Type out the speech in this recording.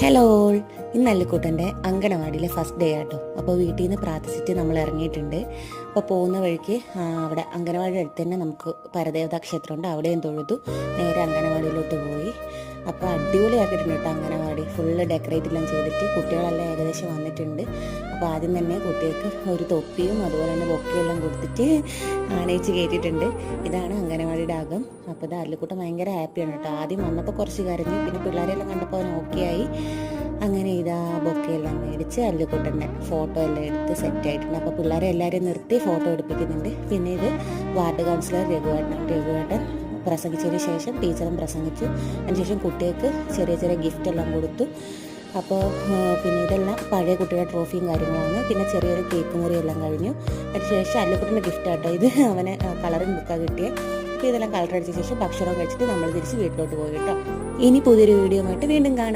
Hello, ഇന്ന് അല്ലിക്കുട്ടൻ്റെ അങ്കണവാടിയിലെ first day ആട്ടോ. അപ്പോൾ വീട്ടിൽ നിന്ന് പ്രാർത്ഥിച്ചിട്ട് നമ്മൾ ഇറങ്ങിയിട്ടുണ്ട്. അപ്പോൾ പോകുന്ന വഴിക്ക് അവിടെ അങ്കണവാടി അടുത്ത് തന്നെ നമുക്ക് പരദേവതാ ക്ഷേത്രമുണ്ട്. അവിടെയും തൊഴുതു നേരെ അങ്കണവാടിയിലോട്ട് പോയി. അപ്പോൾ അടിപൊളിയാക്കിയിട്ടുണ്ട് കേട്ടോ അങ്കണവാടി. ഫുള്ള് ഡെക്കറേറ്റ് എല്ലാം ചെയ്തിട്ട് കുട്ടികളെല്ലാം ഏകദേശം വന്നിട്ടുണ്ട്. അപ്പോൾ ആദ്യം തന്നെ കുട്ടികൾക്ക് ഒരു തൊപ്പിയും അതുപോലെ തന്നെ ബൊക്കെയെല്ലാം കൊടുത്തിട്ട് ആണയിച്ച് കയറ്റിയിട്ടുണ്ട്. ഇതാണ് അങ്കണവാടിയുടെ അകം. അപ്പോൾ ഇത് അല്ലിക്കുട്ടൻ ഭയങ്കര ഹാപ്പിയാണ് കേട്ടോ. ആദ്യം വന്നപ്പോൾ കുറച്ച് കരഞ്ഞു, പിന്നെ പിള്ളേരെല്ലാം കണ്ടപ്പോൾ അവൻ ഓക്കെ ആയി. അങ്ങനെ ഇതാ ബൊക്കെയെല്ലാം മേടിച്ച് അല്ലിക്കുട്ടൻ്റെ ഫോട്ടോ എല്ലാം എടുത്ത് സെറ്റായിട്ടുണ്ട്. അപ്പോൾ പിള്ളേരെ എല്ലാവരെയും നിർത്തി ഫോട്ടോ എടുപ്പിക്കുന്നുണ്ട്. പിന്നെ ഇത് വാർഡ് കൗൺസിലർ രഘുവേട്ടൻ പ്രസംഗിച്ചതിന് ശേഷം ടീച്ചറും പ്രസംഗിച്ചു. അതിനുശേഷം കുട്ടികൾക്ക് ചെറിയ ചെറിയ ഗിഫ്റ്റ് എല്ലാം കൊടുത്തു. അപ്പോൾ പിന്നെ ഇതെല്ലാം പഴയ കുട്ടിയുടെ ട്രോഫിയും കാര്യങ്ങളാണ്. പിന്നെ ചെറിയൊരു കേക്ക് മുറി എല്ലാം കഴിഞ്ഞു. അതിനുശേഷം അല്ലിക്കുട്ടൻ്റെ ഗിഫ്റ്റ് ആട്ടോ ഇത്. അവന് കളറിങ് ബുക്കാണ് കിട്ടിയത്. അപ്പോൾ ഇതെല്ലാം കളർ അടിച്ച ശേഷം ഭക്ഷണം കഴിച്ചിട്ട് നമ്മൾ തിരിച്ച് വീട്ടിലോട്ട് പോയി കേട്ടോ. ഇനി പുതിയൊരു വീഡിയോ ആയിട്ട് വീണ്ടും കാണാം.